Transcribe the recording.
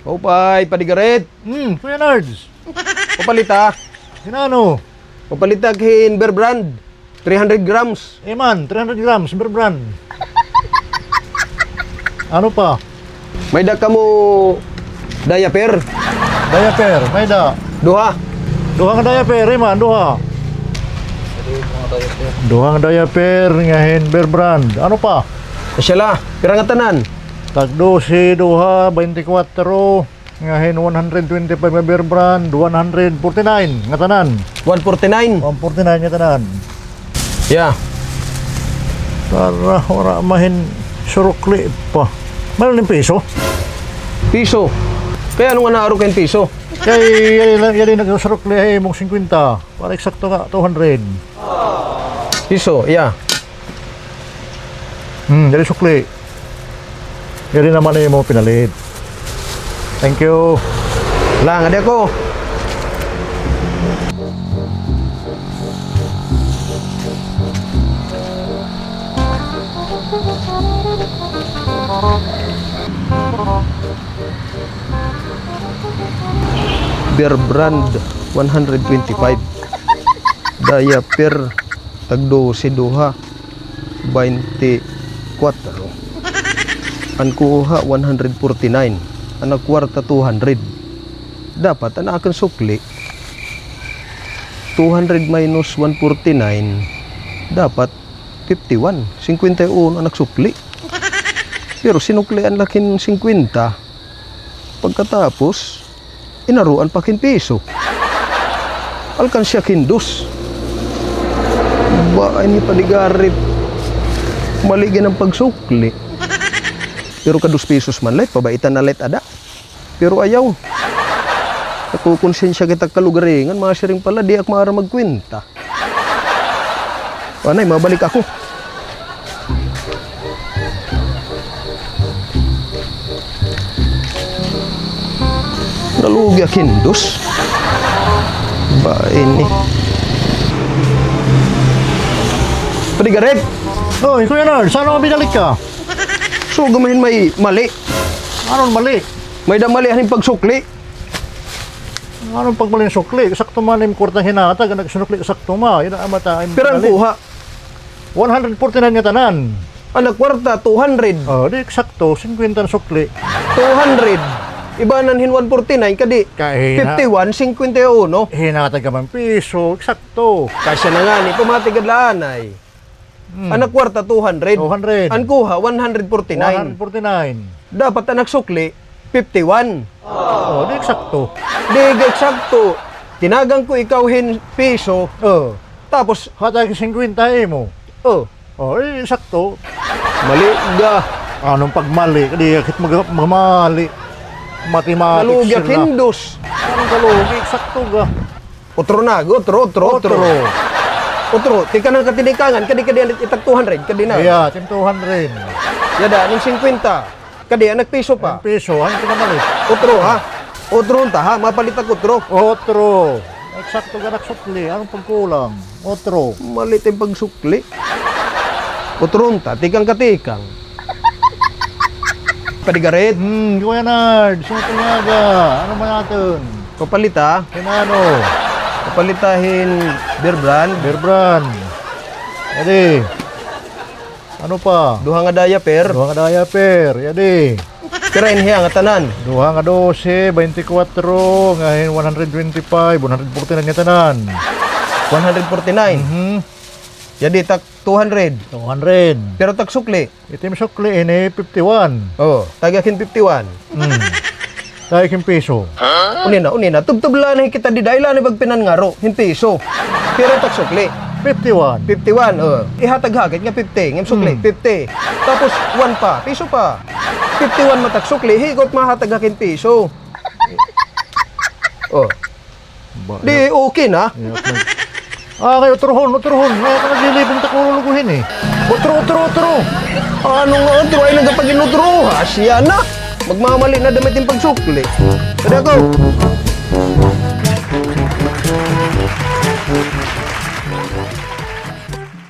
Upay, padigaret. Kuya Nards. Papalita. Sinano? Papalita kin Bear Brand. 300 grams. Man, 300 grams, Bear Brand. Ano pa? May da ka mo diaper. Diaper, may da. Duha. Duha nga diaper, man, duha. Duha nga diaper, ngahin Bear Brand. Ano pa? Asyala, pirang nga tanan. Tag 12, duha, 24, ngahin 125 nga Bear Brand, 149 nga tanan. 149. 149 nga tanan. Yeah. Para wala mahin surukli pa. Mayroon ng piso? Piso. Kaya ano nga naaro kayong piso? Kaya yan nagsurukli ay mong 50. Para eksakto nga 200. Piso, yeah. Yan sukli. Yan naman na yung mga pinalit. Thank you. Lang, adi ako. Bear Brand 125. Diaper tag 12 duha 24. Ang kuha 149. Ang kwarta 200. Dapat ang akan sukli 200 minus 149 dapat 51. 51 ang nagsukli. Pero sinukli ang lakin 50. Pagkatapos inaruan pa kin piso. Alkansya kin dos. Ba ini padigarit. Maligyan ng pagsukli. Pero ka 2 pesos man light, pabaitan na light ada. Pero ayaw. Nakukonsensya kita kalugaringan, mga siring pala, di ak maara magkwenta. Panay, mabalik ako. Nalugi akin dos. Ba ini. Padigaret! Oh, Kuya Nard, saan ako binalik ka? So, gamahin may mali. Anong mali? May da mali haning pagsukli. Anong pagmali ng sukli? Sakto man yung kurtang hinatag, nagsunukli sakto ma. Yan ang mata. Pero ang kuha, 149 nga tanan. ang kwarta 200. Oh, di eksakto, 50 na sukli. 200. Ibanan hin 149 kadi. Kahina. 51, 51. Hinatag ka man piso, eksakto. Kasya na nga ni, pumatigad ay. Anak kwarta 200. 200. Ang kuha 149. 149. Dapat anak sukli 51. Oh, di eksakto. Di eksakto. Tinagang ko ikaw hin piso. Oh, Tapos, hatag 50 mo. oh, Oh, di eksakto. mali ga. Anong pagmali? Kadi akit magmali. Mathematics Nalugyak sila. hindos. Anong kalugi? Eksakto ga. Otro na, otro. Otro, tika nang katinikangan, kadi itag 200, kadi na. Yeah, tim 200. Yada, ning 50. Kadi anak piso pa. Ang piso, ano pinamali? Otro ha. Otro unta ha, mapalit ang otro. Otro. Eksakto ga naksukli. Anong pagkulang? Otro. Malit ang pagsukli. Otro unta, tikang katikang. Padigaret, Kuya Nard, sino tunyaga? Ano man natin? papalita, Kinano? papalitahin Bear Brand, Bear Brand. Yadi. Ano pa? duha nga diaper, Duha nga diaper. Yadi. kirain hiya nga tanan. Duha nga 12, 24, ngayon 125, 149 nga tanan. 149. Yadi tak 200. 200. Pero tak sukli. Itim sukli ini 51. Oh, tagakin 51. Dahil kim piso. Unina. Tubtubla na kita di dahil na pagpinan ngaro, hin piso. Pero tak sukli. 51. 51, oh. Ihatag-hagit nga 50, ngem sukli, 50. Tapos 1 pa, piso pa. 51 matak sukli, higot mahatag-hakin piso. Oh, di okay na. Kayo utrohon. Ngayon ka naglilibong takululuguhin eh. Utro. Anong utro ay nagapag-inutro? Siya na. Magmamali na damit yung pagsukli. Kada ko.